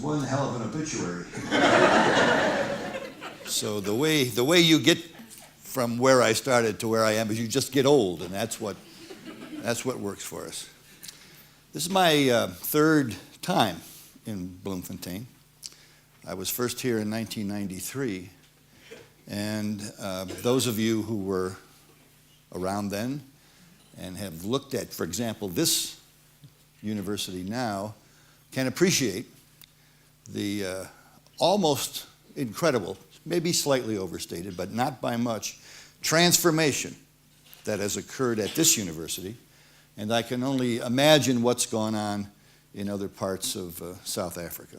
one hell of an obituary. So the way you get from where I started to where I am is you just get old, and that's what works for us. This is my third time in Bloemfontein. I was first here in 1993, and those of you who were around then and have looked at, for example, this university now can appreciate the almost incredible, maybe slightly overstated, but not by much, transformation that has occurred at this university. And I can only imagine what's gone on in other parts of South Africa.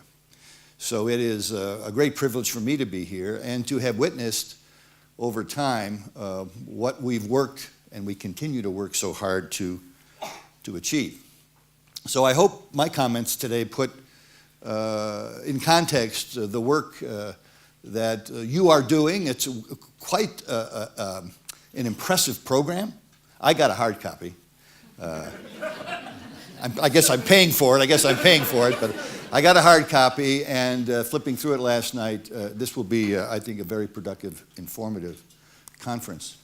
So it is a great privilege for me to be here and to have witnessed over time what we've worked and we continue to work so hard to achieve. So I hope my comments today put in context the work that you are doing. It's quite an impressive program. I got a hard copy. I guess I'm paying for it, but I got a hard copy, and flipping through it last night, this will be, I think, a very productive, informative conference.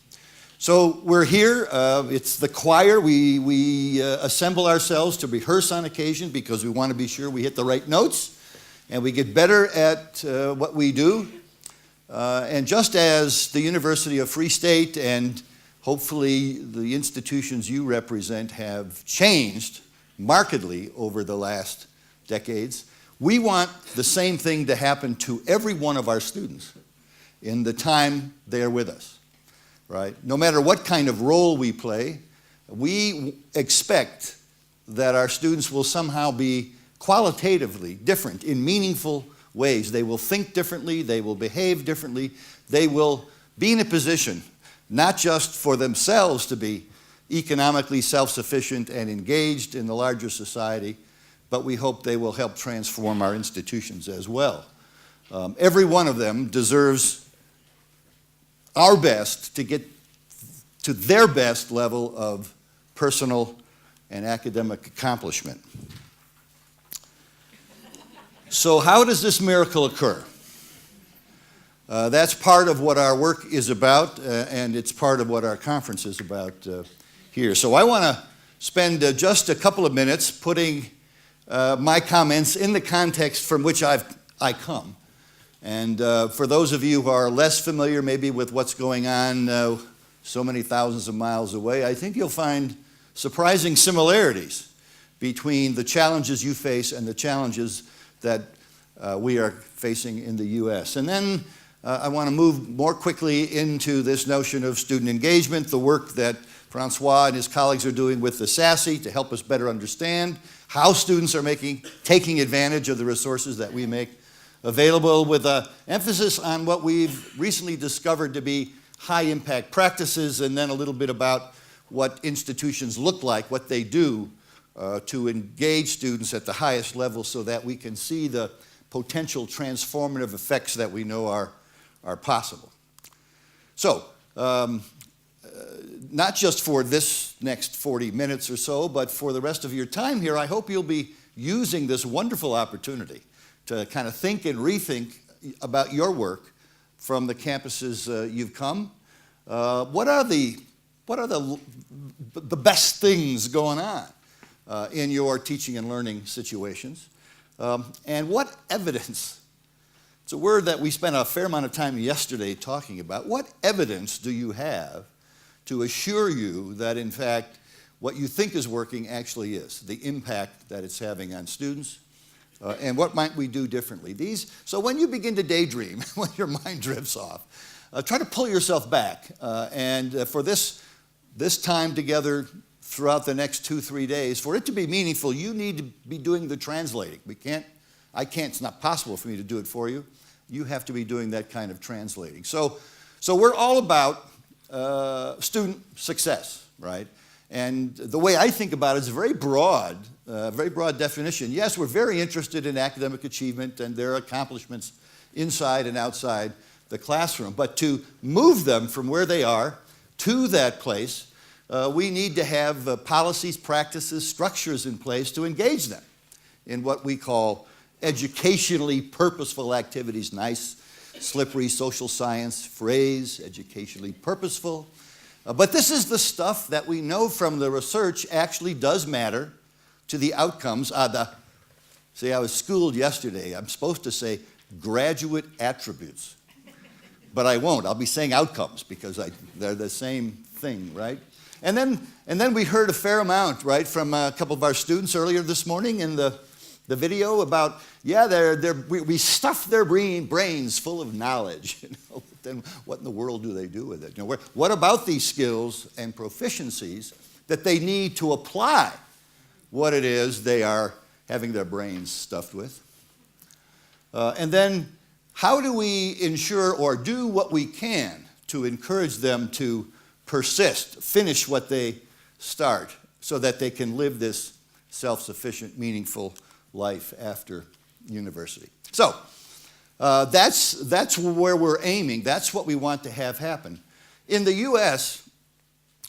So we're here. It's the choir. We assemble ourselves to rehearse on occasion because we want to be sure we hit the right notes and we get better at what we do. And just as the University of Free State and hopefully the institutions you represent have changed markedly over the last decades, we want the same thing to happen to every one of our students in the time they are with us. Right? No matter what kind of role we play, we expect that our students will somehow be qualitatively different in meaningful ways. They will think differently, they will behave differently, they will be in a position not just for themselves to be economically self-sufficient and engaged in the larger society, but we hope they will help transform our institutions as well. Every one of them deserves our best to get to their best level of personal and academic accomplishment. So how does this miracle occur? That's part of what our work is about, and it's part of what our conference is about here. So I want to spend just a couple of minutes putting my comments in the context from which I come. And for those of you who are less familiar maybe with what's going on so many thousands of miles away, I think you'll find surprising similarities between the challenges you face and the challenges that we are facing in the U.S. And then I want to move more quickly into this notion of student engagement, the work that Francois and his colleagues are doing with the SASE to help us better understand how students are taking advantage of the resources that we make available, with an emphasis on what we've recently discovered to be high-impact practices, and then a little bit about what institutions look like, what they do to engage students at the highest level so that we can see the potential transformative effects that we know are possible. So, not just for this next 40 minutes or so, but for the rest of your time here, I hope you'll be using this wonderful opportunity to kind of think and rethink about your work from the campuses you've come. What are the best things going on in your teaching and learning situations? And what evidence, it's a word that we spent a fair amount of time yesterday talking about, what evidence do you have to assure you that in fact what you think is working actually is, the impact that it's having on students? And what might we do differently? So when you begin to daydream, when your mind drifts off, try to pull yourself back. And for this time together throughout the next 2-3 days, for it to be meaningful, you need to be doing the translating. It's not possible for me to do it for you. You have to be doing that kind of translating. So we're all about student success, right? And the way I think about it is a very broad definition. Yes, we're very interested in academic achievement and their accomplishments inside and outside the classroom. But to move them from where they are to that place, we need to have policies, practices, structures in place to engage them in what we call educationally purposeful activities. Nice, slippery social science phrase, educationally purposeful. But this is the stuff that we know from the research actually does matter to the outcomes. See, I was schooled yesterday. I'm supposed to say graduate attributes, but I won't. I'll be saying outcomes because they're the same thing, right? And then we heard a fair amount, right, from a couple of our students earlier this morning in the video about, we stuff their brains full of knowledge. Then what in the world do they do with it? What about these skills and proficiencies that they need to apply what it is they are having their brains stuffed with? And then how do we ensure or do what we can to encourage them to persist, finish what they start, so that they can live this self-sufficient, meaningful life after university? So that's where we're aiming. That's what we want to have happen. In the U.S.,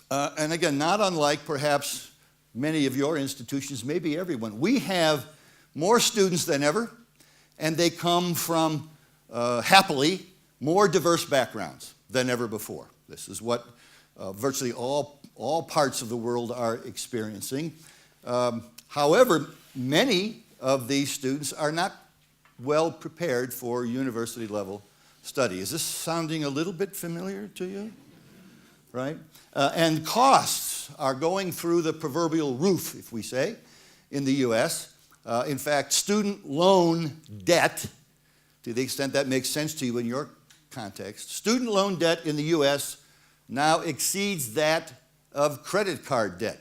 and again, not unlike perhaps many of your institutions, maybe everyone, we have more students than ever, and they come from, happily, more diverse backgrounds than ever before. This is what virtually all parts of the world are experiencing. However, many of these students are not well prepared for university level study. Is this sounding a little bit familiar to you? Right? And costs are going through the proverbial roof, if we say, in the U.S. In fact, student loan debt, to the extent that makes sense to you in your context, student loan debt in the U.S. now exceeds that of credit card debt.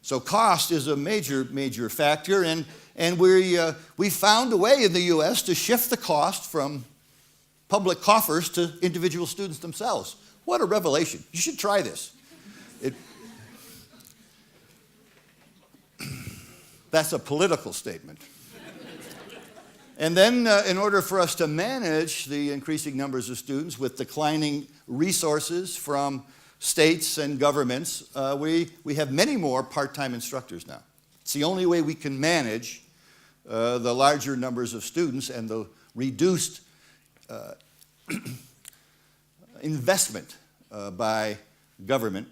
So cost is a major factor, and we found a way in the U.S. to shift the cost from public coffers to individual students themselves. What a revelation. You should try this. That's a political statement. And then in order for us to manage the increasing numbers of students with declining resources from states and governments, we have many more part-time instructors now. It's the only way we can manage the larger numbers of students and the reduced investment by government.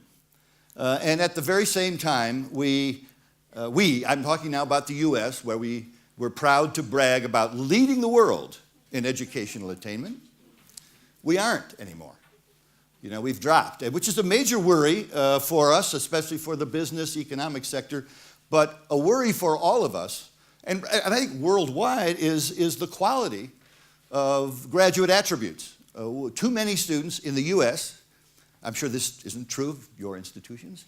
And at the very same time, I'm talking now about the U.S., where we're proud to brag about leading the world in educational attainment. We aren't anymore. We've dropped, which is a major worry for us, especially for the business, economic sector, but a worry for all of us. And I think worldwide is the quality of graduate attributes. Too many students in the U.S., I'm sure this isn't true of your institutions,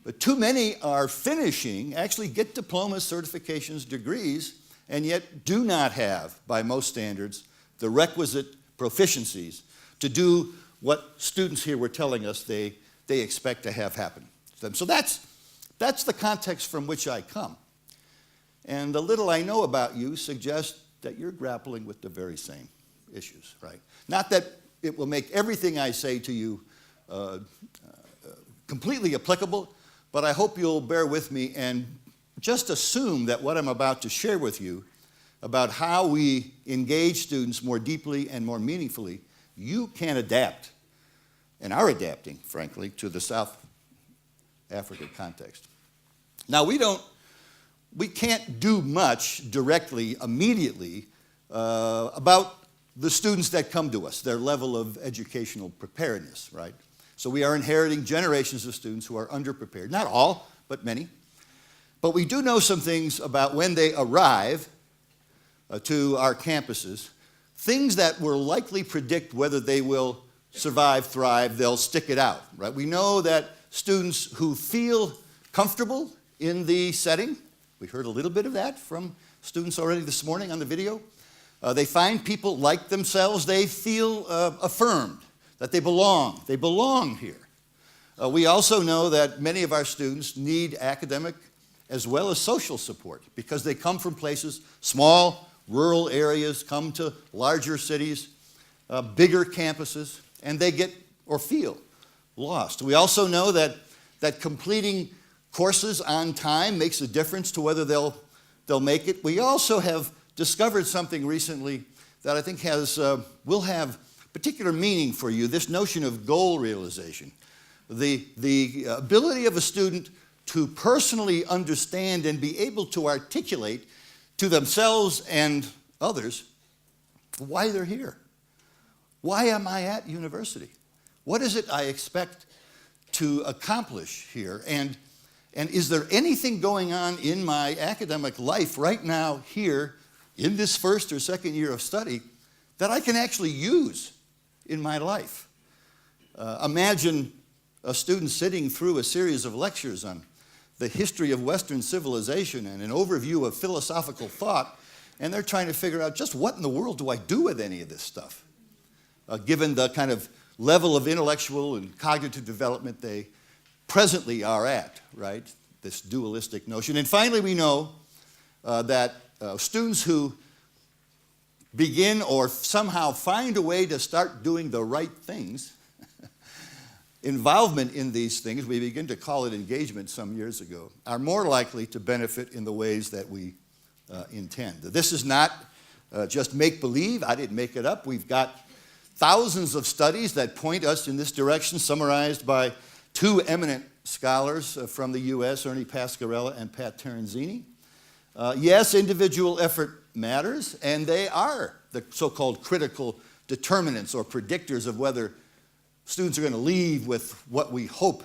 but too many are finishing, actually get diplomas, certifications, degrees, and yet do not have, by most standards, the requisite proficiencies to do what students here were telling us they expect to have happen to them. So that's the context from which I come. And the little I know about you suggests that you're grappling with the very same issues, right? Not that it will make everything I say to you completely applicable, but I hope you'll bear with me and just assume that what I'm about to share with you about how we engage students more deeply and more meaningfully, you can adapt, and are adapting, frankly, to the South Africa context. Now, we can't do much directly, immediately, about the students that come to us, their level of educational preparedness, right? So we are inheriting generations of students who are underprepared. Not all, but many. But we do know some things about when they arrive to our campuses, things that will likely predict whether they will survive, thrive, they'll stick it out, right? We know that students who feel comfortable in the setting, we heard a little bit of that from students already this morning on the video, they find people like themselves, they feel affirmed, that they belong here. We also know that many of our students need academic as well as social support because they come from places, small, rural areas, come to larger cities, bigger campuses, and they get or feel lost. We also know that completing courses on time makes a difference to whether they'll they'll make it. We also have discovered something recently that I think will have particular meaning for you, this notion of goal realization. The ability of a student to personally understand and be able to articulate to themselves and others why they're here. Why am I at university? What is it I expect to accomplish here? And is there anything going on in my academic life right now here in this first or second year of study that I can actually use in my life? Imagine a student sitting through a series of lectures on the history of Western civilization and an overview of philosophical thought, and they're trying to figure out just what in the world do I do with any of this stuff, given the kind of level of intellectual and cognitive development they presently are at, right? This dualistic notion. And finally, we know that students who begin or somehow find a way to start doing the right things, involvement in these things, we begin to call it engagement some years ago, are more likely to benefit in the ways that we intend. This is not just make-believe. I didn't make it up. We've got thousands of studies that point us in this direction, summarized by two eminent scholars from the U.S., Ernie Pascarella and Pat Teranzini. Yes, individual effort matters, and they are the so-called critical determinants or predictors of whether students are going to leave with what we hope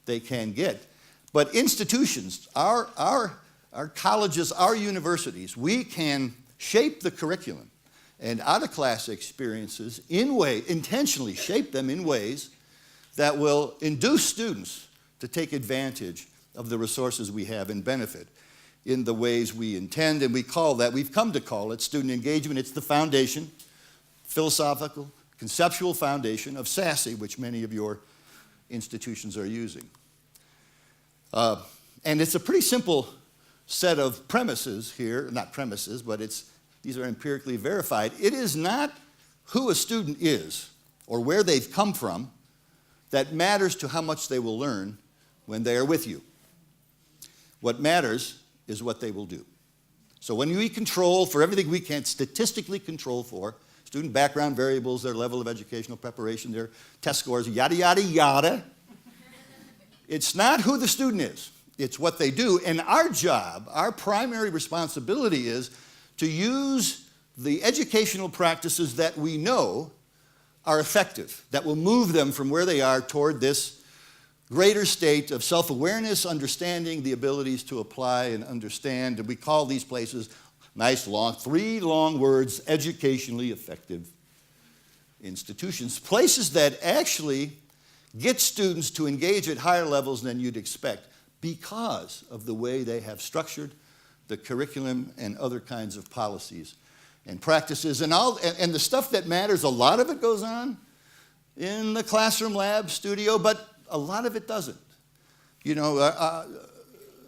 they can get. But institutions, our colleges, our universities, we can shape the curriculum and out-of-class experiences intentionally shape them in ways that will induce students to take advantage of the resources we have and benefit in the ways we intend. And we've come to call it student engagement. It's the foundation, philosophical, conceptual foundation of SASE, which many of your institutions are using. And it's a pretty simple set of premises here, not premises, but these are empirically verified. It is not who a student is or where they've come from that matters to how much they will learn when they are with you. What matters is what they will do. So when we control for everything we can statistically control for, student background variables, their level of educational preparation, their test scores, yada, yada, yada, it's not who the student is. It's what they do. And our job, our primary responsibility is to use the educational practices that we know are effective, that will move them from where they are toward this greater state of self-awareness, understanding, the abilities to apply and understand. And we call these places, nice long, 3 long words, educationally effective institutions. Places that actually get students to engage at higher levels than you'd expect because of the way they have structured the curriculum and other kinds of policies and practices. And the stuff that matters, a lot of it goes on in the classroom, lab, studio, but a lot of it doesn't. You know,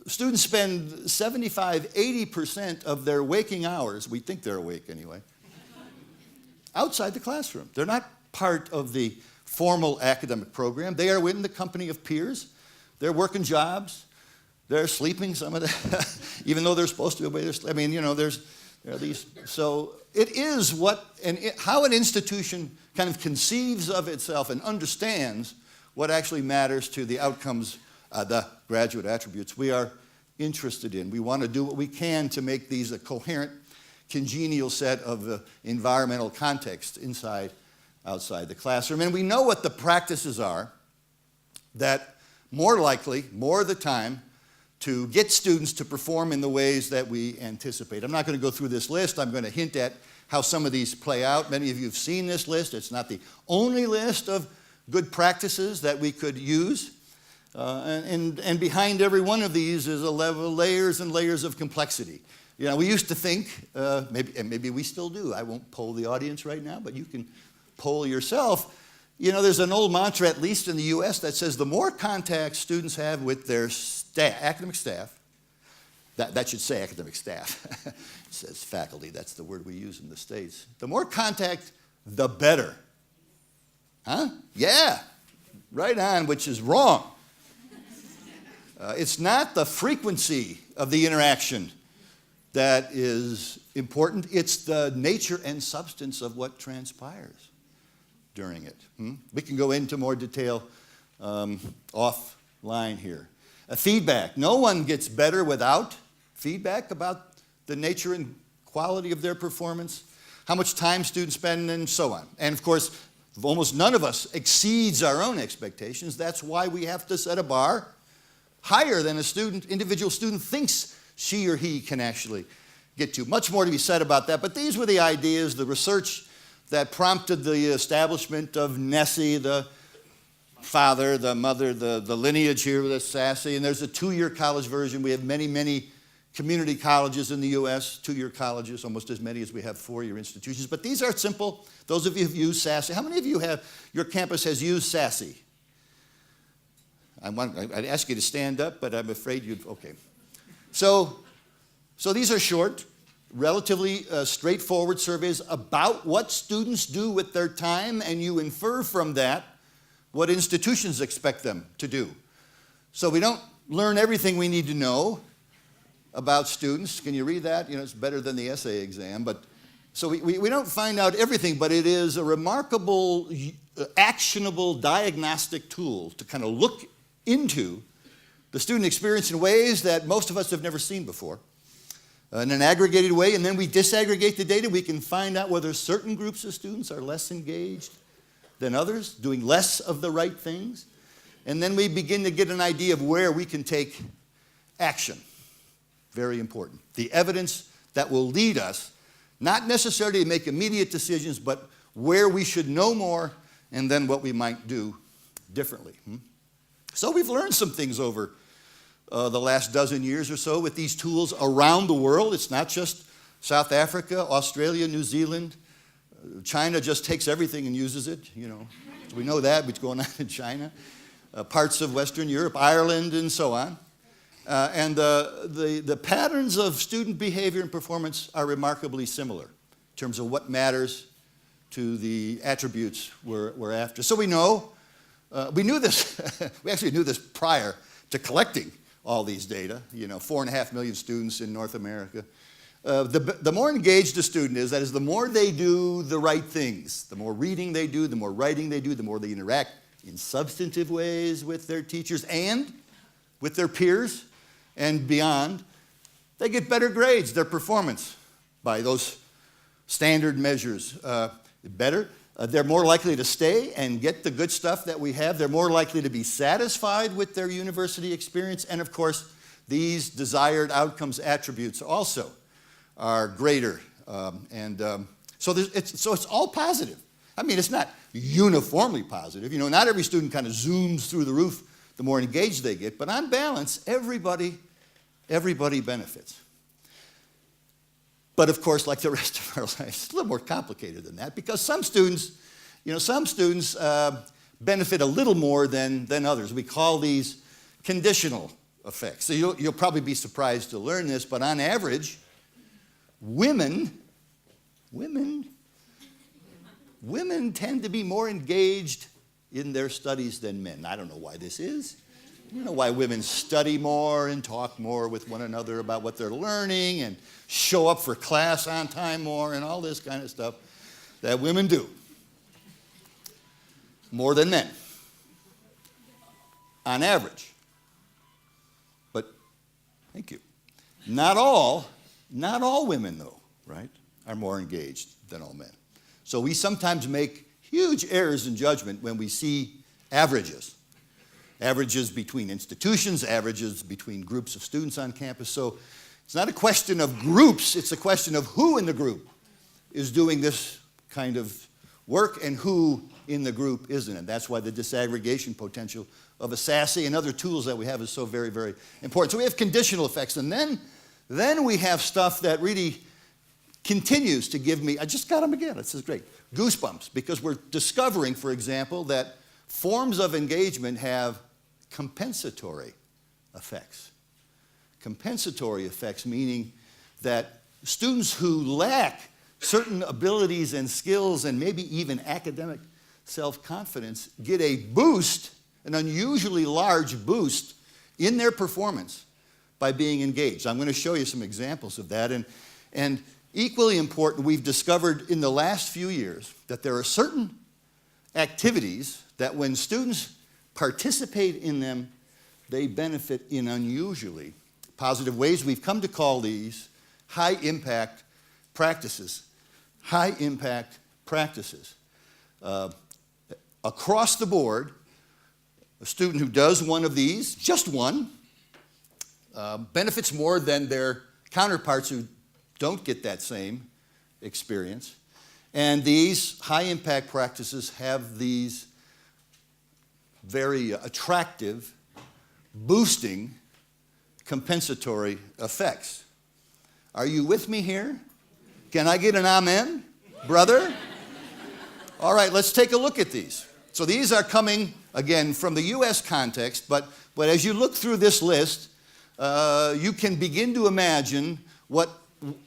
students spend 75-80% of their waking hours, we think they're awake anyway, outside the classroom. They're not part of the formal academic program. They are in the company of peers. They're working jobs. They're sleeping, some of them, even though they're supposed to be away. I mean, you know, there are these. So it is how an institution kind of conceives of itself and understands what actually matters to the outcomes, the graduate attributes we are interested in. We want to do what we can to make these a coherent, congenial set of environmental context inside, outside the classroom. And we know what the practices are that more of the time, to get students to perform in the ways that we anticipate. I'm not going to go through this list. I'm going to hint at how some of these play out. Many of you have seen this list. It's not the only list of good practices that we could use. And behind every one of these is layers and layers of complexity. You know, we used to think, maybe we still do. I won't poll the audience right now, but you can poll yourself. You know, there's an old mantra, at least in the U.S., that says the more contact students have with their academic staff, that should say academic staff. It says faculty, that's the word we use in the States. The more contact, the better. Huh? Yeah, right on, which is wrong. It's not the frequency of the interaction that is important. It's the nature and substance of what transpires during it. We can go into more detail offline here. Feedback. No one gets better without feedback about the nature and quality of their performance, how much time students spend, and so on. And of course, almost none of us exceeds our own expectations. That's why we have to set a bar higher than a individual student thinks she or he can actually get to. Much more to be said about that, but these were the ideas, the research that prompted the establishment of Nessie, the father, the mother, the lineage here with Sassy, and there's a 2-year college version. We have many, many community colleges in the U.S., 2-year colleges, almost as many as we have 4-year institutions. But these are simple. Those of you who've used Sassy, how many of you your campus has used Sassy? I'd ask you to stand up, but I'm afraid okay. So these are short, relatively straightforward surveys about what students do with their time, and you infer from that what institutions expect them to do. So we don't learn everything we need to know about students. Can you read that? It's better than the essay exam. So we don't find out everything, but it is a remarkable, actionable diagnostic tool to kind of look into the student experience in ways that most of us have never seen before, in an aggregated way, and then we disaggregate the data. We can find out whether certain groups of students are less engaged than others, doing less of the right things, and then we begin to get an idea of where we can take action. Very important. The evidence that will lead us, not necessarily to make immediate decisions, but where we should know more, and then what we might do differently. So we've learned some things over the last dozen years or so with these tools around the world. It's not just South Africa, Australia, New Zealand. China just takes everything and uses it, So we know that, what's going on in China. Parts of Western Europe, Ireland, and so on. And the patterns of student behavior and performance are remarkably similar in terms of what matters to the attributes we're after. So we know, we knew this, we actually knew this prior to collecting all these data, 4.5 million students in North America. The more engaged a student is, that is, the more they do the right things, the more reading they do, the more writing they do, the more they interact in substantive ways with their teachers and with their peers and beyond, they get better grades, their performance by those standard measures better. They're more likely to stay and get the good stuff that we have. They're more likely to be satisfied with their university experience. And of course, these desired outcomes attributes also are greater. So it's all positive. I mean, it's not uniformly positive. Not every student kind of zooms through the roof the more engaged they get. But on balance, everybody benefits. But of course, like the rest of our lives, it's a little more complicated than that, because some students benefit a little more than others. We call these conditional effects. So you'll probably be surprised to learn this, but on average, women tend to be more engaged in their studies than men. I don't know why this is. I don't know why women study more and talk more with one another about what they're learning and show up for class on time more and all this kind of stuff that women do. More than men, on average. But, thank you. Not all women, though, right, are more engaged than all men. So we sometimes make huge errors in judgment when we see averages. Averages between institutions, averages between groups of students on campus. So it's not a question of groups, it's a question of who in the group is doing this kind of work and who in the group isn't. And that's why the disaggregation potential of a SASE and other tools that we have is so very, very important. So we have conditional effects, and then we have stuff that really continues to give me, I just got them again, this is great, goosebumps, because we're discovering, for example, that forms of engagement have compensatory effects. Compensatory effects meaning that students who lack certain abilities and skills and maybe even academic self-confidence get a boost, an unusually large boost in their performance by being engaged. I'm going to show you some examples of that. And equally important, we've discovered in the last few years that there are certain activities that when students participate in them, they benefit in unusually positive ways. We've come to call these high-impact practices. High-impact practices. Across the board, a student who does one of these, just one, benefits more than their counterparts who don't get that same experience. And these high-impact practices have these very attractive, boosting, compensatory effects. Are you with me here? Can I get an amen, brother? All right, let's take a look at these. So these are coming, again, from the U.S. context, but as you look through this list, you can begin to imagine what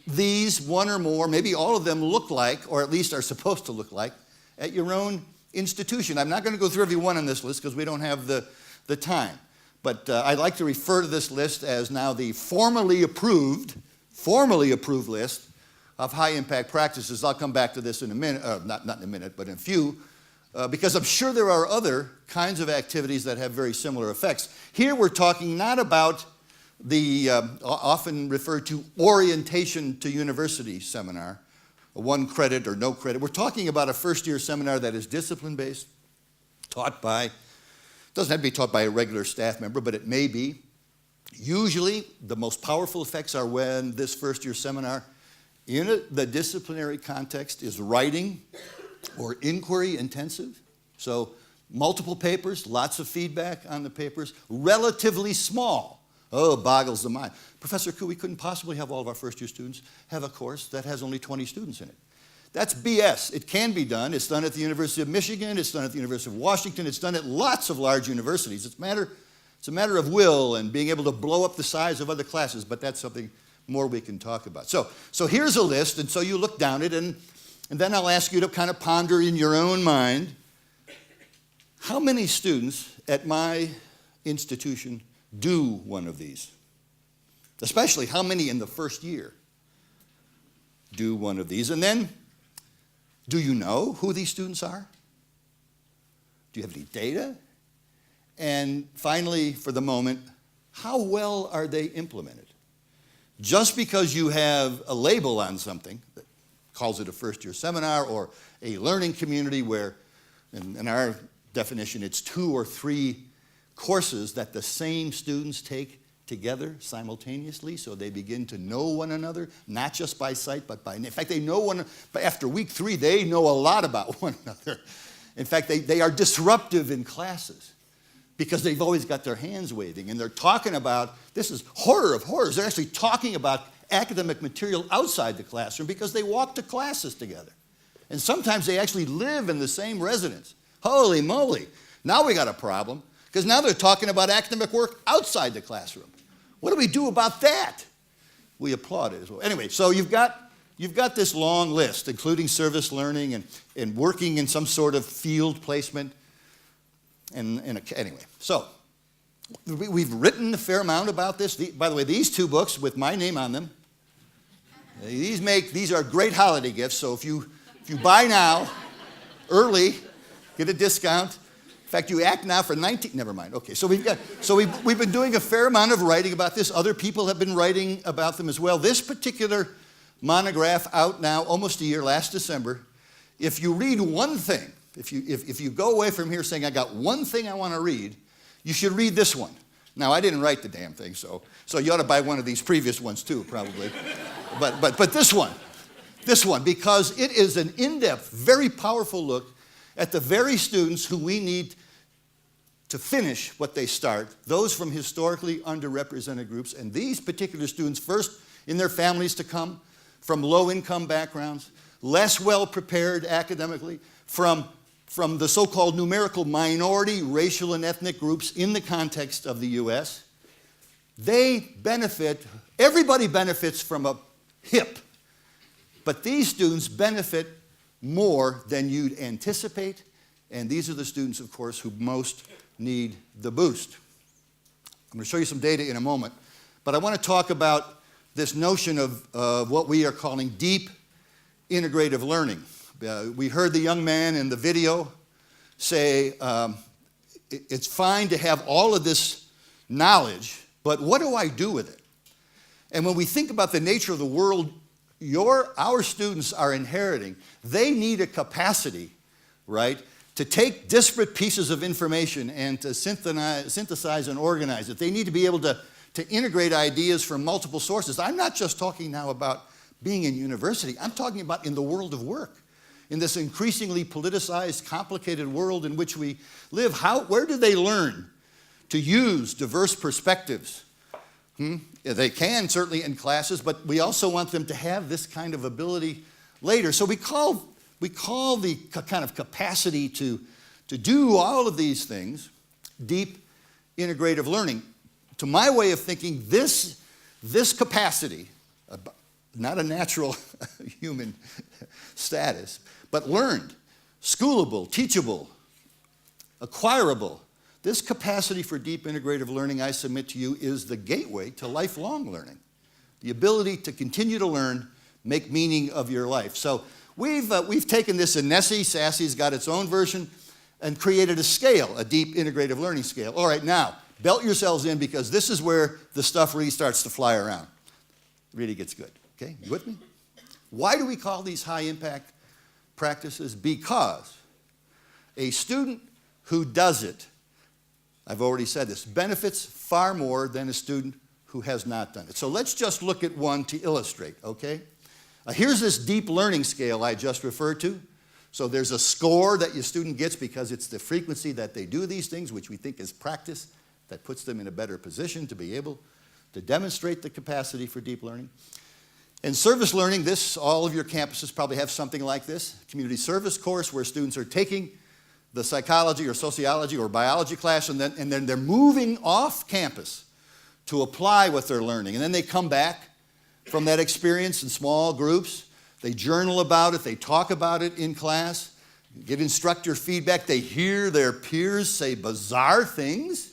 these one or more, maybe all of them look like, or at least are supposed to look like, at your own institution. I'm not going to go through every one on this list because we don't have the time. But I'd like to refer to this list as now the formally approved list of high-impact practices. I'll come back to this in a minute, not in a minute, but in a few, because I'm sure there are other kinds of activities that have very similar effects. Here we're talking not about the often referred to orientation to university seminar, a one credit or no credit. We're talking about a first-year seminar that is discipline-based, doesn't have to be taught by a regular staff member, but it may be. Usually, the most powerful effects are when this first-year seminar in the disciplinary context is writing or inquiry intensive. So multiple papers, lots of feedback on the papers, relatively small. Oh, boggles the mind. Professor Kuhn, we couldn't possibly have all of our first-year students have a course that has only 20 students in it. That's BS. It can be done. It's done at the University of Michigan. It's done at the University of Washington. It's done at lots of large universities. It's a matter of will and being able to blow up the size of other classes, but that's something more we can talk about. So here's a list, and so you look down it, and then I'll ask you to kind of ponder in your own mind, how many students at my institution do one of these? Especially how many in the first year do one of these? And then, do you know who these students are? Do you have any data? And finally, for the moment, how well are they implemented? Just because you have a label on something that calls it a first-year seminar or a learning community where, in our definition, it's 2 or 3 courses that the same students take together simultaneously, so they begin to know one another, not just by sight, but by name. In fact, they know one, but after week 3, they know a lot about one another. In fact, they are disruptive in classes because they've always got their hands waving, and they're talking about, this is horror of horrors, they're actually talking about academic material outside the classroom because they walk to classes together. And sometimes they actually live in the same residence. Holy moly, now we got a problem, because now they're talking about academic work outside the classroom. What do we do about that? We applaud it as well. Anyway, so you've got this long list, including service learning and working in some sort of field placement. Anyway, so we've written a fair amount about this. By the way, these 2 books with my name on them, these are great holiday gifts. So if you buy now, early, get a discount. In fact, you act now for 19, never mind. Okay, so we've been doing a fair amount of writing about this. Other people have been writing about them as well. This particular monograph out now almost a year, last December. If you read one thing, if you go away from here saying, I got one thing I want to read, you should read this one. Now, I didn't write the damn thing, so you ought to buy one of these previous ones too, probably. But this one, because it is an in-depth, very powerful look at the very students who we need to finish what they start, those from historically underrepresented groups, and these particular students, first in their families to come, from low-income backgrounds, less well-prepared academically, from the so-called numerical minority racial and ethnic groups in the context of the U.S., everybody benefits from a HIP, but these students benefit more than you'd anticipate, and these are the students, of course, who most need the boost. I'm going to show you some data in a moment but I want to talk about this notion of what we are calling deep integrative learning. We heard the young man in the video say, it's fine to have all of this knowledge, but what do I do with it? And when we think about the nature of the world our students are inheriting, they need a capacity, right, to take disparate pieces of information and to synthesize and organize it. They need to be able to integrate ideas from multiple sources. I'm not just talking now about being in university. I'm talking about in the world of work, in this increasingly politicized, complicated world in which we live. Where do they learn to use diverse perspectives? They can, certainly in classes, but we also want them to have this kind of ability later. So we call the kind of capacity to do all of these things deep integrative learning. To my way of thinking, this capacity, not a natural human status, but learned, schoolable, teachable, acquirable, this capacity for deep integrative learning, I submit to you, is the gateway to lifelong learning. The ability to continue to learn, make meaning of your life. So we've taken this in NESSE, SASSE's got its own version, and created a scale, a deep integrative learning scale. All right, now, belt yourselves in because this is where the stuff really starts to fly around. It really gets good, okay? You with me? Why do we call these high impact practices? Because a student who does it, I've already said this, benefits far more than a student who has not done it. So let's just look at one to illustrate, okay? Here's this deep learning scale I just referred to. So there's a score that your student gets because it's the frequency that they do these things, which we think is practice, that puts them in a better position to be able to demonstrate the capacity for deep learning. In service learning, all of your campuses probably have something like this, community service course where students are taking the psychology or sociology or biology class and then they're moving off campus to apply what they're learning. And then they come back from that experience in small groups. They journal about it. They talk about it in class, get instructor feedback. They hear their peers say bizarre things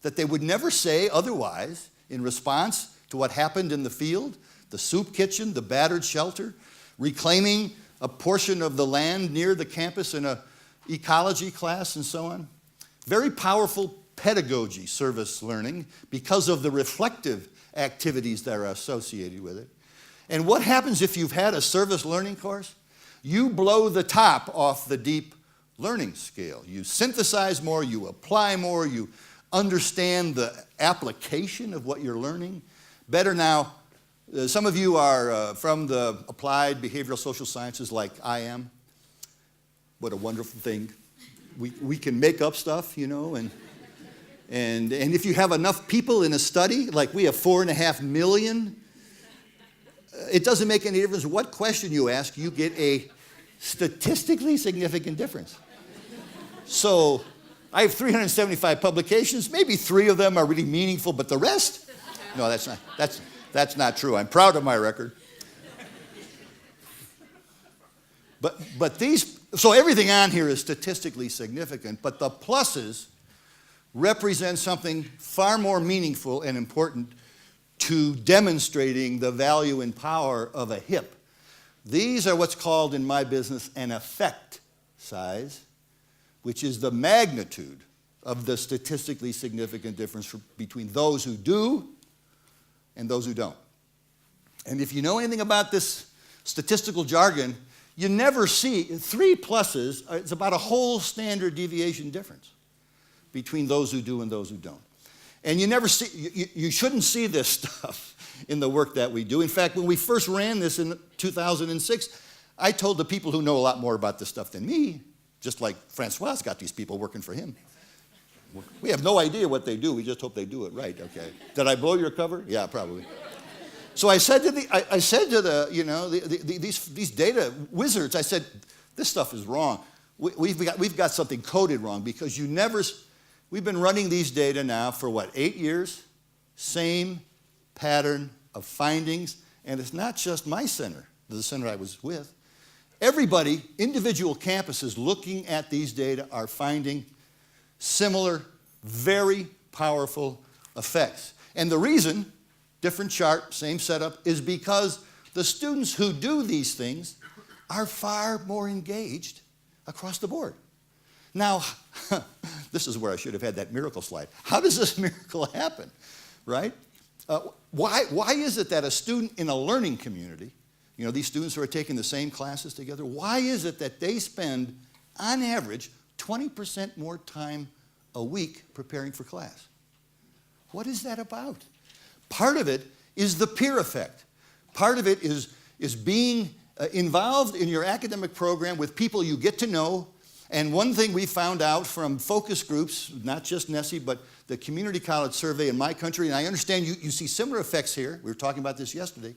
that they would never say otherwise in response to what happened in the field, the soup kitchen, the battered shelter, reclaiming a portion of the land near the campus in an ecology class and so on. Very powerful pedagogy, service learning, because of the reflective activities that are associated with it. And what happens if you've had a service learning course? You blow the top off the deep learning scale. You synthesize more, you apply more, you understand the application of what you're learning better. Now, some of you are from the applied behavioral social sciences like I am. What a wonderful thing. We can make up stuff, you know, and if you have enough people in a study, like we have 4.5 million, it doesn't make any difference what question you ask, you get a statistically significant difference. So I have 375 publications, maybe 3 of them are really meaningful, but the rest? No, that's not true. I'm proud of my record. But so everything on here is statistically significant, but the pluses represent something far more meaningful and important to demonstrating the value and power of a HIP. These are what's called in my business an effect size, which is the magnitude of the statistically significant difference between those who do and those who don't. And if you know anything about this statistical jargon, you never see 3 pluses. It's about a whole standard deviation difference between those who do and those who don't. And you never see, you shouldn't see this stuff in the work that we do. In fact, when we first ran this in 2006, I told the people who know a lot more about this stuff than me, just like Francois's got these people working for him. We have no idea what they do. We just hope they do it right. Okay. Did I blow your cover? Yeah, probably. So I said to these data wizards, I said, this stuff is wrong. We've got something coded wrong because we've been running these data now for 8 years? Same pattern of findings, and it's not just my center, the center I was with. Everybody, individual campuses looking at these data are finding similar, very powerful effects. And the reason different chart, same setup, is because the students who do these things are far more engaged across the board. Now, this is where I should have had that miracle slide. How does this miracle happen, right? Why is it that a student in a learning community, you know, these students who are taking the same classes together, why is it that they spend, on average, 20% more time a week preparing for class? What is that about? Part of it is the peer effect. Part of it is being involved in your academic program with people you get to know. And one thing we found out from focus groups, not just NESE, but the community college survey in my country, and I understand you see similar effects here, we were talking about this yesterday,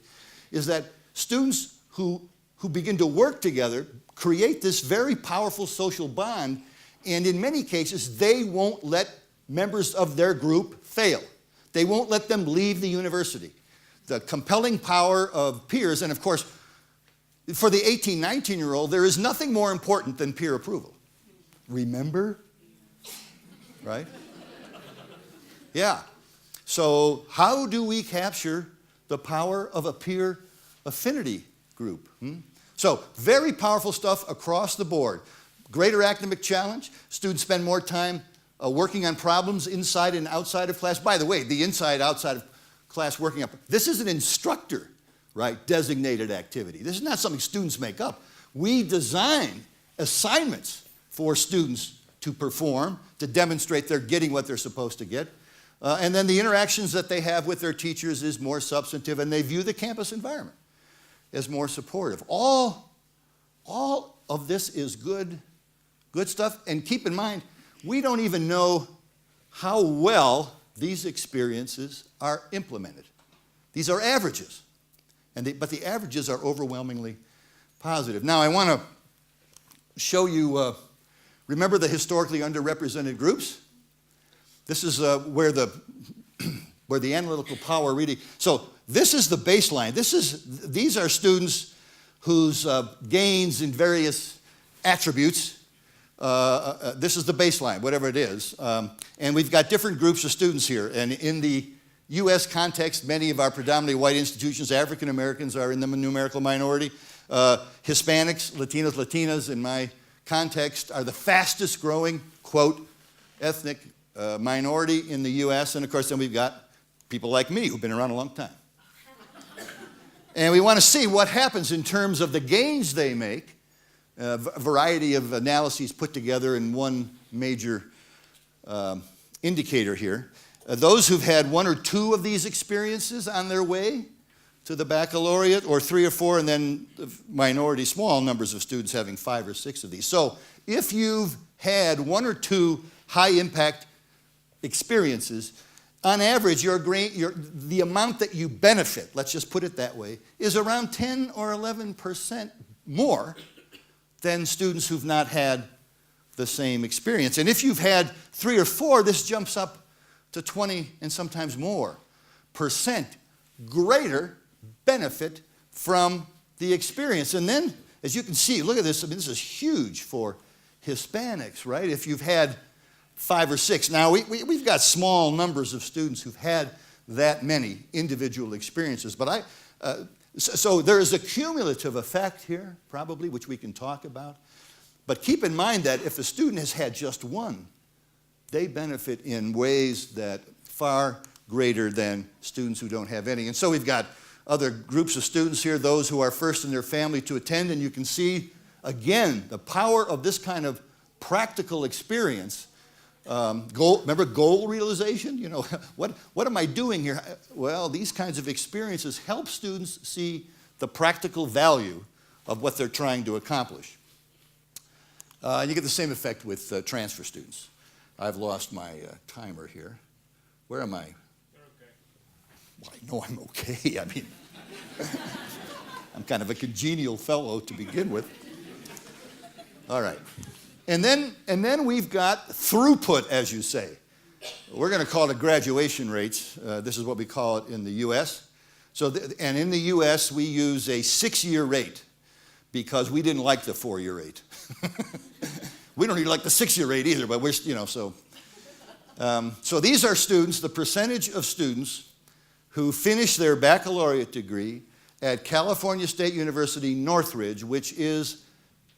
is that students who begin to work together create this very powerful social bond, and in many cases, they won't let members of their group fail. They won't let them leave the university. The compelling power of peers, and of course, for the 18, 19-year-old, there is nothing more important than peer approval. Remember? Right? Yeah. So how do we capture the power of a peer affinity group? So very powerful stuff across the board. Greater academic challenge. Students spend more time working on problems inside and outside of class. By the way, the inside, outside of class working up. This is an instructor, right, designated activity. This is not something students make up. We design assignments for students to perform, to demonstrate they're getting what they're supposed to get. And then the interactions that they have with their teachers is more substantive, and they view the campus environment as more supportive. All of this is good stuff. And keep in mind, we don't even know how well these experiences are implemented. These are averages, but the averages are overwhelmingly positive. Now, I want to show you, remember the historically underrepresented groups? This is where the analytical power really, so this is the baseline. These are students whose gains in various attributes, this is the baseline, whatever it is. And we've got different groups of students here. And in the U.S. context, many of our predominantly white institutions, African Americans are in the numerical minority. Hispanics, Latinos, Latinas, in my context, are the fastest growing, quote, ethnic minority in the U.S. And of course, then we've got people like me who've been around a long time. And we want to see what happens in terms of the gains they make. A variety of analyses put together in one major indicator here. Those who've had one or two of these experiences on their way to the baccalaureate, or 3 or 4, and then the minority, small numbers of students having 5 or 6 of these. So if you've had 1 or 2 high-impact experiences, on average, the amount that you benefit, let's just put it that way, is around 10 or 11% more than students who've not had the same experience. And if you've had 3 or 4, this jumps up to 20 and sometimes more % greater benefit from the experience. And then, as you can see, look at this. I mean, this is huge for Hispanics, right? If you've had 5 or 6. Now, we've got small numbers of students who've had that many individual experiences. But so there is a cumulative effect here, probably, which we can talk about. But keep in mind that if a student has had just one, they benefit in ways that far greater than students who don't have any. And so we've got other groups of students here, those who are first in their family to attend, and you can see, again, the power of this kind of practical experience. Remember goal realization? You know, what am I doing here? Well, these kinds of experiences help students see the practical value of what they're trying to accomplish. And you get the same effect with transfer students. I've lost my timer here. Where am I? You're okay. Well, I know I'm okay. I mean, I'm kind of a congenial fellow to begin with. All right. And then we've got throughput, as you say. We're going to call it graduation rates. This is what we call it in the U.S. And in the U.S., we use a 6-year rate because we didn't like the 4-year rate. We don't even like the 6-year rate either, but we're, so these are students, the percentage of students who finish their baccalaureate degree at California State University, Northridge, which is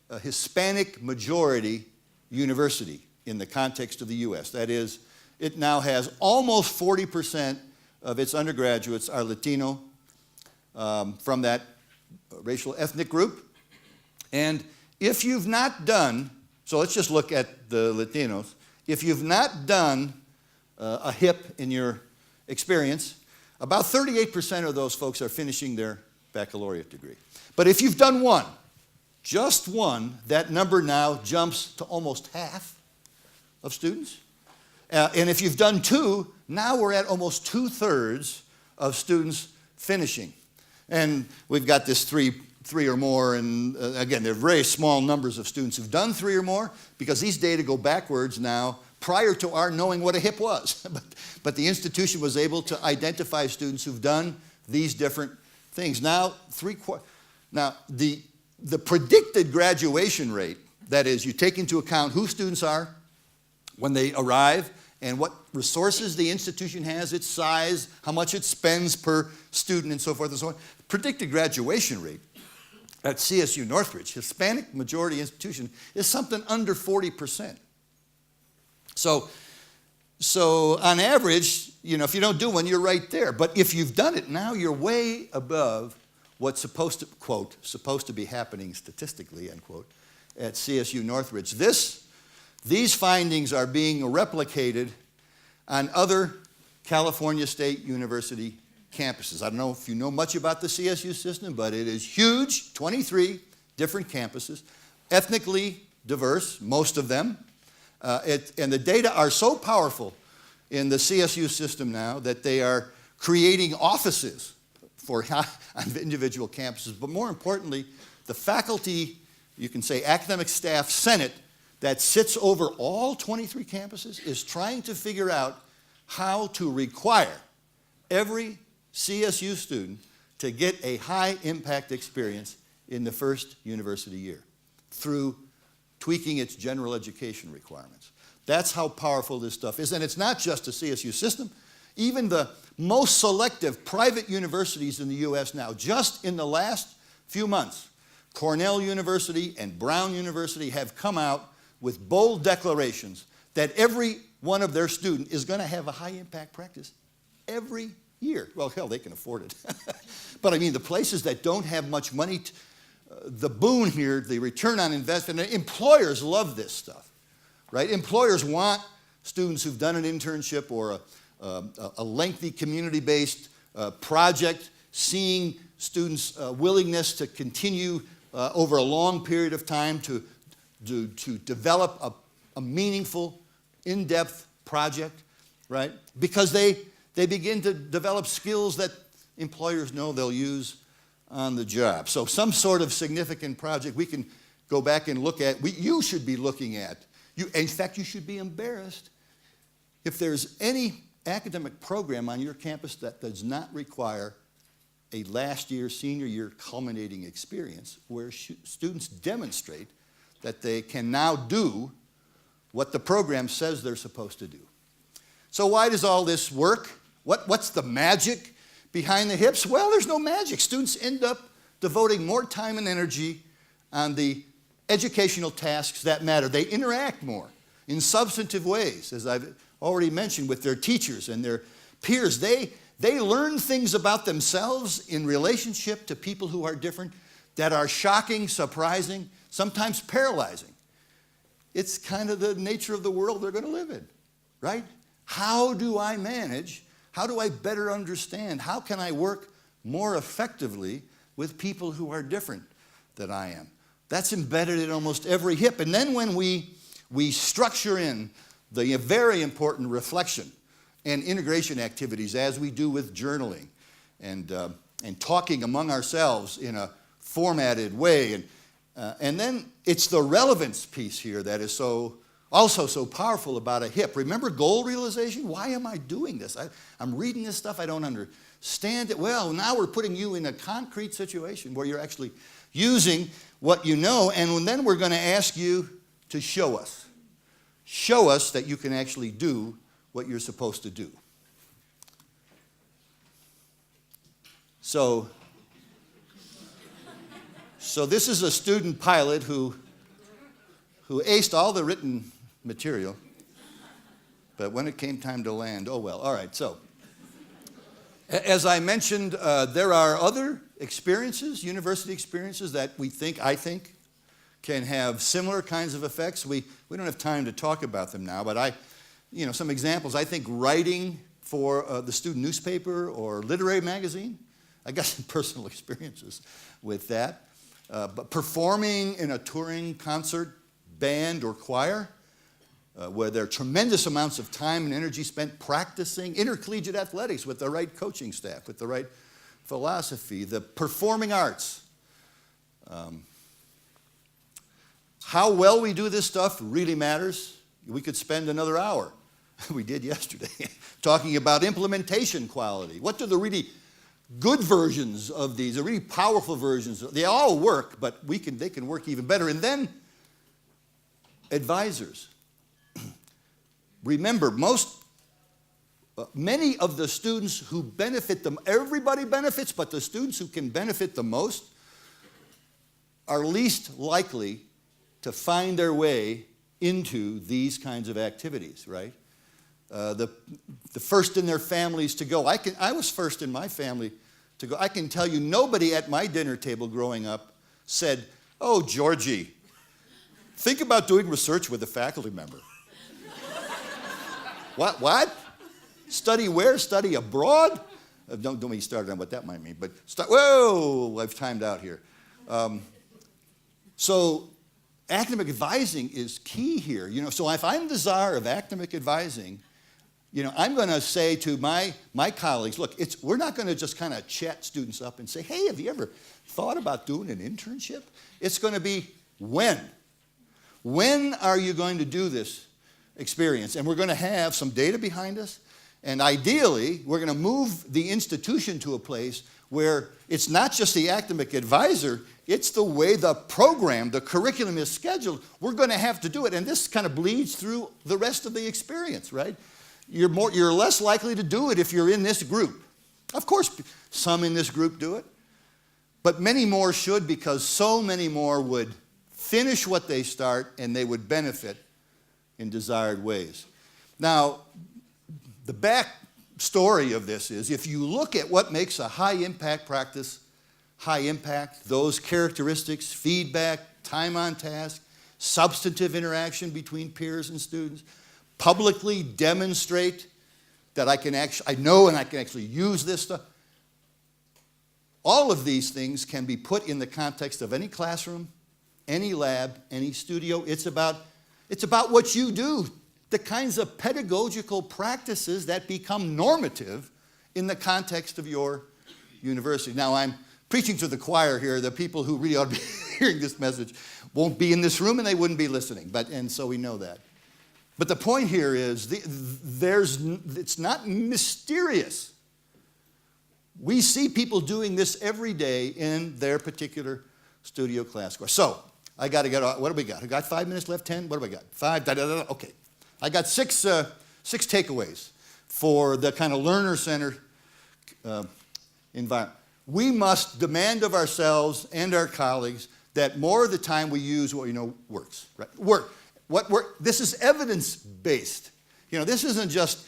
a Hispanic majority university in the context of the U.S. That is, it now has almost 40% of its undergraduates are Latino from that racial ethnic group. And if you've not done, so let's just look at the Latinos, if you've not done a HIP in your experience, about 38% of those folks are finishing their baccalaureate degree. But if you've done one, just one, that number now jumps to almost half of students. And if you've done two, now we're at almost 2/3 of students finishing. And we've got this three or more, and again, they're very small numbers of students who've done 3 or more, because these data go backwards now, prior to our knowing what a HIP was. But the institution was able to identify students who've done these different things. Now, the predicted graduation rate, that is, you take into account who students are when they arrive and what resources the institution has, its size, how much it spends per student, and so forth and so on. Predicted graduation rate at CSU Northridge, Hispanic majority institution, is something under 40%. So on average, if you don't do one, you're right there. But if you've done it, now you're way above what's supposed to, quote, supposed to be happening statistically, end quote, at CSU Northridge. These findings are being replicated on other California State University campuses. I don't know if you know much about the CSU system, but it is huge, 23 different campuses, ethnically diverse, most of them. And the data are so powerful in the CSU system now that they are creating offices for on individual campuses. But more importantly, the faculty, you can say academic staff senate, that sits over all 23 campuses is trying to figure out how to require every CSU student to get a high-impact experience in the first university year through tweaking its general education requirements. That's how powerful this stuff is. And it's not just a CSU system. Even the most selective private universities in the U.S. now, just in the last few months, Cornell University and Brown University have come out with bold declarations that every one of their students is going to have a high-impact practice every year. Well, hell, they can afford it. But I mean, the places that don't have much money, the boon here, the return on investment, employers love this stuff, right? Employers want students who've done an internship or a lengthy community-based project, seeing students' willingness to continue over a long period of time to develop a meaningful, in-depth project, right? Because they begin to develop skills that employers know they'll use on the job. So some sort of significant project we can go back and look at, you should be looking at. In fact, you should be embarrassed if there's any academic program on your campus that does not require a last year, senior year culminating experience where students demonstrate that they can now do what the program says they're supposed to do. So why does all this work? What's the magic behind the HIPs? Well, there's no magic. Students end up devoting more time and energy on the educational tasks that matter. They interact more in substantive ways, as I've already mentioned, with their teachers and their peers. They learn things about themselves in relationship to people who are different that are shocking, surprising, sometimes paralyzing. It's kind of the nature of the world they're going to live in, right? How do I manage? How do I better understand? How can I work more effectively with people who are different than I am? That's embedded in almost every HIP. And then when we structure in the very important reflection and integration activities, as we do with journaling and talking among ourselves in a formatted way, and then it's the relevance piece here that is also so powerful about a HIP. Remember goal realization? Why am I doing this? I'm reading this stuff, I don't understand it. Well, now we're putting you in a concrete situation where you're actually using what you know, and then we're going to ask you to show us. Show us that you can actually do what you're supposed to do. So this is a student pilot who aced all the written material, but when it came time to land, oh well. All right, so as I mentioned, there are other experiences, university experiences that I think, can have similar kinds of effects. We don't have time to talk about them now, but some examples. I think writing for the student newspaper or literary magazine, I got some personal experiences with that. But performing in a touring concert, band, or choir, where there are tremendous amounts of time and energy spent practicing intercollegiate athletics with the right coaching staff, with the right philosophy, the performing arts. How well we do this stuff really matters. We could spend another hour, we did yesterday, talking about implementation quality. What are the really good versions of these, the really powerful versions? They all work, but they can work even better. And then advisors. Remember, many of the students who benefit everybody benefits, but the students who can benefit the most are least likely to find their way into these kinds of activities, right? The first in their families to go. I was first in my family to go. I can tell you, nobody at my dinner table growing up said, "Oh, Georgie, think about doing research with a faculty member." What? Study where? Study abroad? Don't get me started on what that might mean. But whoa, I've timed out here. So academic advising is key here. So if I'm the czar of academic advising, I'm going to say to my colleagues, look, we're not going to just kind of chat students up and say, hey, have you ever thought about doing an internship? It's going to be when. When are you going to do this experience? And we're going to have some data behind us. And ideally, we're going to move the institution to a place where it's not just the academic advisor, it's the way the program, the curriculum is scheduled. We're going to have to do it. And this kind of bleeds through the rest of the experience, right? You're less likely to do it if you're in this group. Of course, some in this group do it. But many more should, because so many more would finish what they start and they would benefit in desired ways. Now, the back story of this is, if you look at what makes a high-impact practice high impact, those characteristics, feedback, time on task, substantive interaction between peers and students, publicly demonstrate that I know and I can actually use this stuff. All of these things can be put in the context of any classroom, any lab, any studio. It's about what you do, the kinds of pedagogical practices that become normative in the context of your university. Now, I'm preaching to the choir here. The people who really ought to be hearing this message won't be in this room and they wouldn't be listening, and so we know that. But the point here is it's not mysterious. We see people doing this every day in their particular studio class course. So, I got to get on. What do we got? I got 5 minutes left, 10? What do we got? 5? Okay. I got six takeaways for the kind of learner-centered environment. We must demand of ourselves and our colleagues that more of the time we use what we know works. Right? This is evidence-based. This isn't just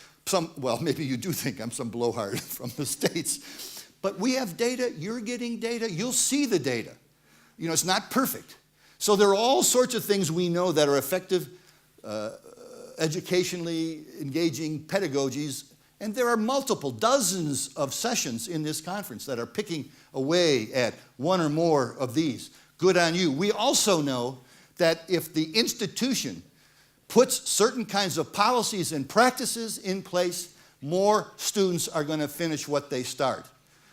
maybe you do think I'm some blowhard from the States, but we have data, you're getting data, you'll see the data. It's not perfect. So there are all sorts of things we know that are effective, educationally engaging pedagogies, and there are dozens of sessions in this conference that are picking away at one or more of these. Good on you. We also know that if the institution puts certain kinds of policies and practices in place, more students are going to finish what they start,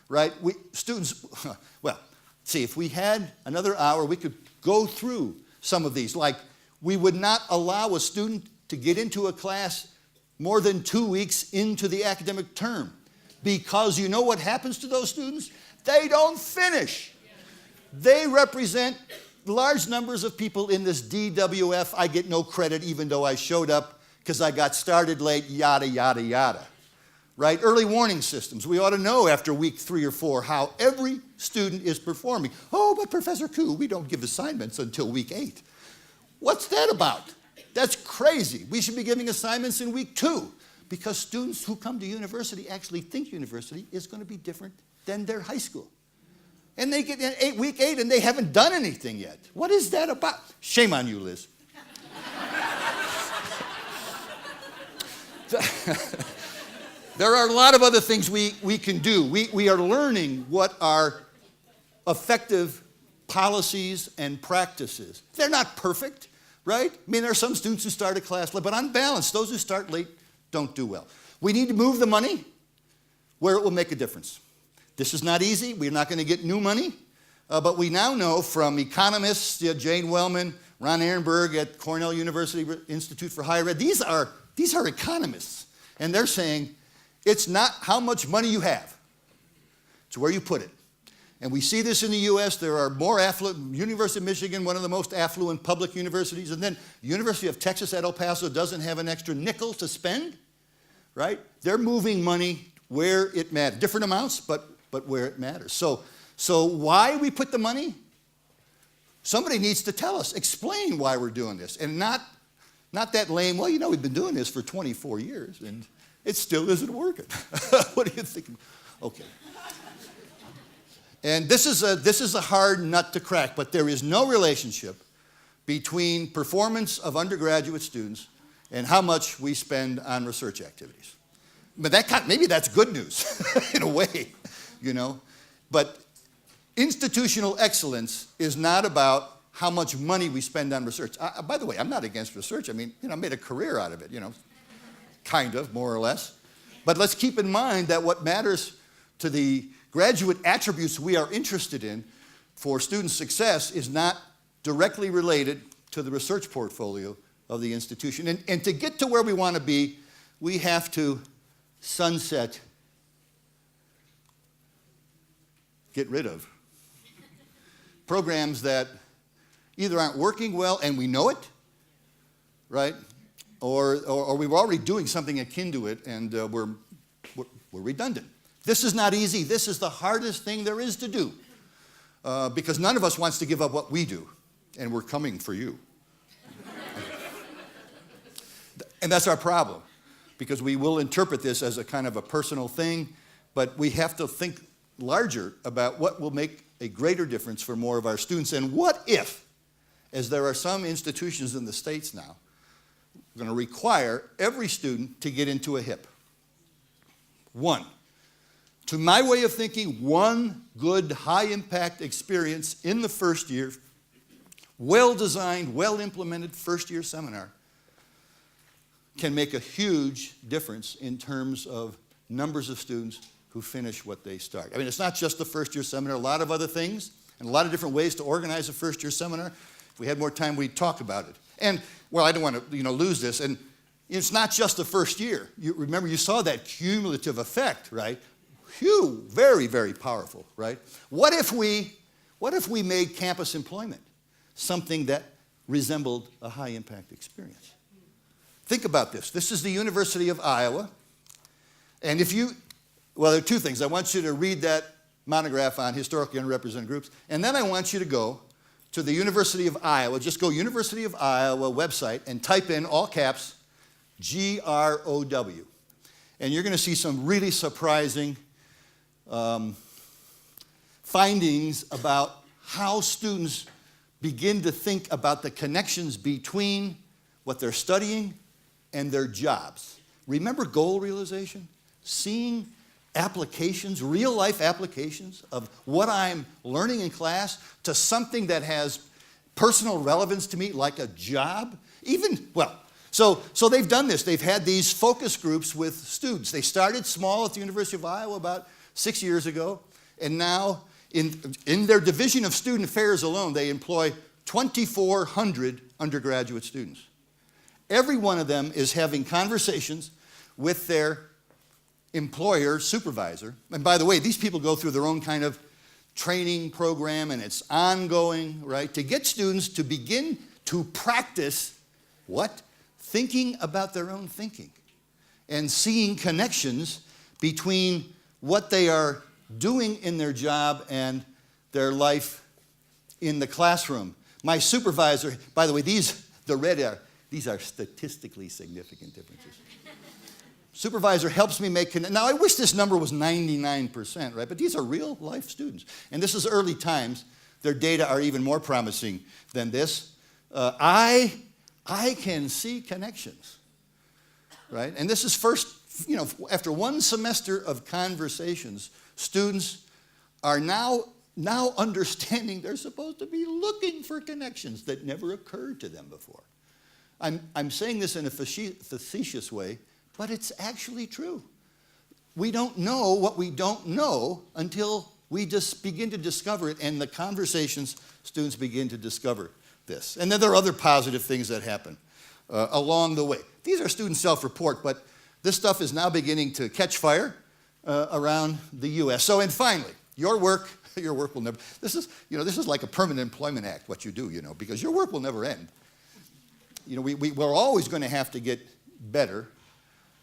right? If we had another hour, we could go through some of these. Like, we would not allow a student to get into a class more than 2 weeks into the academic term, because you know what happens to those students? They don't finish. They represent large numbers of people in this DWF. I get no credit even though I showed up because I got started late, yada, yada, yada. right? Early warning systems. We ought to know after week 3 or 4 how every student is performing. Oh, but Professor Kuhn, we don't give assignments until week 8. What's that about? That's crazy. We should be giving assignments in week 2 because students who come to university actually think university is going to be different than their high school. And they get in week 8 and they haven't done anything yet. What is that about? Shame on you, Liz. There are a lot of other things we can do. We are learning what are effective policies and practices. They're not perfect, right? I mean, there are some students who start a class late, but on balance, those who start late don't do well. We need to move the money where it will make a difference. This is not easy. We're not going to get new money, but we now know from economists, Jane Wellman, Ron Ehrenberg at Cornell University Institute for Higher Ed, these are economists, and they're saying it's not how much money you have, it's where you put it. And we see this in the U.S. There are more affluent, University of Michigan, one of the most affluent public universities, and then University of Texas at El Paso doesn't have an extra nickel to spend, right? They're moving money where it matters. Different amounts, but where it matters. So why we put the money? Somebody needs to tell us, explain why we're doing this, and not that lame, well, you know, we've been doing this for 24 years, and it still isn't working. What do you think? Okay. And this is a hard nut to crack, but there is no relationship between performance of undergraduate students and how much we spend on research activities. But maybe that's good news in a way, you know. But institutional excellence is not about how much money we spend on research. By the way, I'm not against research. I mean, you know, I made a career out of it, you know, kind of, more or less. But let's keep in mind that what matters to the graduate attributes we are interested in for student success is not directly related to the research portfolio of the institution. And to get to where we want to be, we have to sunset, get rid of programs that either aren't working well and we know it, right? Or we're already doing something akin to it and we're redundant. This is not easy. This is the hardest thing there is to do because none of us wants to give up what we do, and we're coming for you. And that's our problem, because we will interpret this as a kind of a personal thing, but we have to think larger about what will make a greater difference for more of our students. And what if, as there are some institutions in the States now, going to require every student to get into a HIP. One. To my way of thinking, one good, high-impact experience in the first year, well-designed, well-implemented first-year seminar can make a huge difference in terms of numbers of students who finish what they start. I mean, it's not just the first-year seminar, a lot of other things, and a lot of different ways to organize a first-year seminar. If we had more time, we'd talk about it. And, well, I don't want to, lose this, and it's not just the first year. Remember, you saw that cumulative effect, right? Very, very powerful, right? What if we made campus employment something that resembled a high-impact experience? Think about this. This is the University of Iowa. And well, there are two things. I want you to read that monograph on historically underrepresented groups, and then I want you to go to the University of Iowa. Just go University of Iowa website and type in, all caps, GROW. And you're going to see some really surprising findings about how students begin to think about the connections between what they're studying and their jobs. Remember goal realization? Seeing applications, real-life applications of what I'm learning in class to something that has personal relevance to me, like a job. So they've done this. They've had these focus groups with students. They started small at the University of Iowa about 6 years ago, and now in their division of student affairs alone, they employ 2,400 undergraduate students. Every one of them is having conversations with their employer supervisor. And by the way, these people go through their own kind of training program, and it's ongoing, right? To get students to begin to practice what? Thinking about their own thinking and seeing connections between what they are doing in their job and their life in the classroom. My supervisor, by the way, the red are, these are statistically significant differences. Supervisor helps me make connections. Now, I wish this number was 99%, right? But these are real life students. And this is early times. Their data are even more promising than this. I can see connections, right? And this is first, after one semester of conversations, students are now understanding they're supposed to be looking for connections that never occurred to them before. I'm saying this in a facetious way, but it's actually true. We don't know what we don't know until we just begin to discover it, and the conversations, students begin to discover this. And then there are other positive things that happen along the way. These are student self-report, but this stuff is now beginning to catch fire around the U.S. So, and finally, your work will never, this is like a permanent employment act, what you do, because your work will never end. We're always going to have to get better.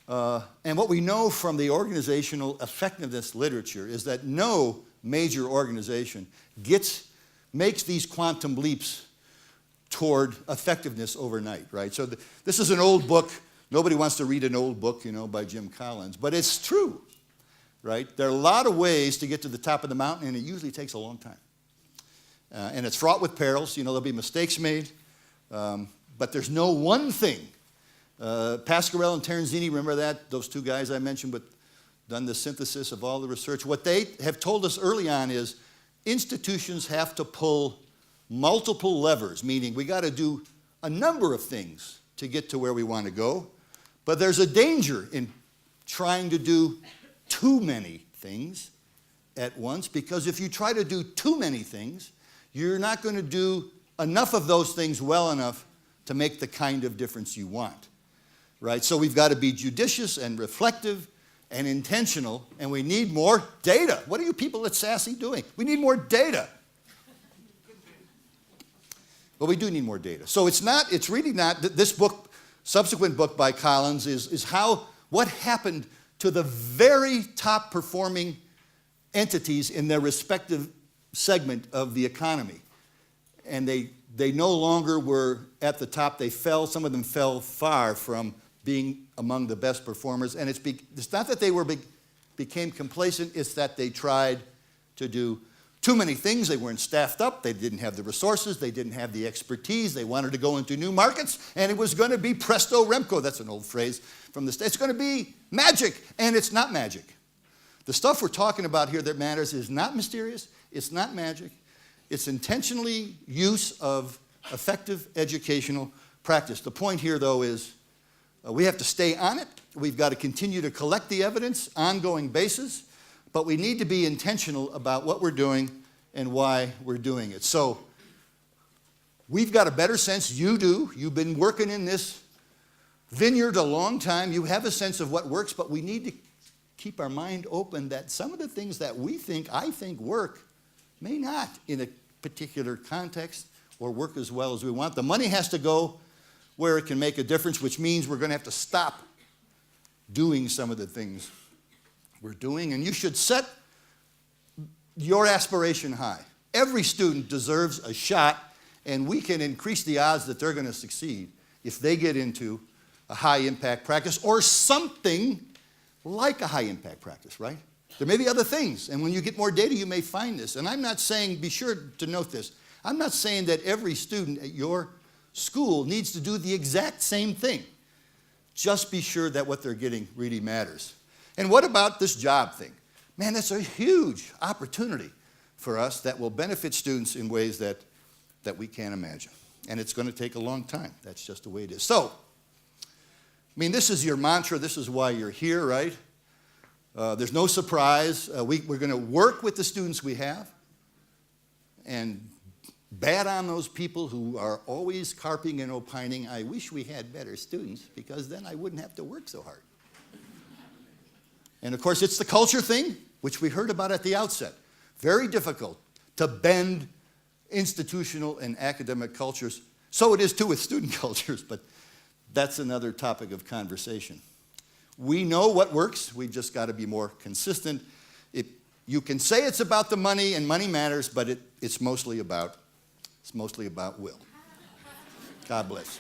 And what we know from the organizational effectiveness literature is that no major organization makes these quantum leaps toward effectiveness overnight, right? So this is an old book. Nobody wants to read an old book, by Jim Collins, but it's true, right? There are a lot of ways to get to the top of the mountain, and it usually takes a long time. And it's fraught with perils. There'll be mistakes made, but there's no one thing. Pasquarello and Terenzini, remember that? Those two guys I mentioned, but done the synthesis of all the research. What they have told us early on is institutions have to pull multiple levers, meaning we got to do a number of things to get to where we want to go. But there's a danger in trying to do too many things at once, because if you try to do too many things, you're not going to do enough of those things well enough to make the kind of difference you want. Right? So we've got to be judicious and reflective and intentional, and we need more data. What are you people at Sassy doing? We need more data. Well, we do need more data. So it's really not, this book, subsequent book by Collins is what happened to the very top performing entities in their respective segment of the economy. And they no longer were at the top. They fell, some of them fell far from being among the best performers. And it's not that they became complacent, it's that they tried to do too many things. They weren't staffed up, they didn't have the resources, they didn't have the expertise, they wanted to go into new markets, and it was going to be presto remco. That's an old phrase from the States. It's going to be magic, and it's not magic. The stuff we're talking about here that matters is not mysterious, it's not magic, it's intentionally use of effective educational practice. The point here, though, is we have to stay on it. We've got to continue to collect the evidence, ongoing basis, but we need to be intentional about what we're doing and why we're doing it. So we've got a better sense. You do. You've been working in this vineyard a long time. You have a sense of what works, but we need to keep our mind open that some of the things that I think work may not in a particular context or work as well as we want. The money has to go where it can make a difference, which means we're going to have to stop doing some of the things we're doing. And you should set your aspiration high. Every student deserves a shot, and we can increase the odds that they're going to succeed if they get into a high-impact practice or something like a high-impact practice, right? There may be other things, and when you get more data, you may find this. And I'm not saying, be sure to note this, I'm not saying that every student at your school needs to do the exact same thing. Just be sure that what they're getting really matters. And what about this job thing? Man, that's a huge opportunity for us that will benefit students in ways that we can't imagine. And it's going to take a long time. That's just the way it is. So, this is your mantra. This is why you're here, right? There's no surprise. We're going to work with the students we have and bad on those people who are always carping and opining. I wish we had better students because then I wouldn't have to work so hard. And of course, it's the culture thing, which we heard about at the outset. Very difficult to bend institutional and academic cultures. So it is too with student cultures, but that's another topic of conversation. We know what works. We've just got to be more consistent. You can say it's about the money and money matters, but it's mostly about will. God bless.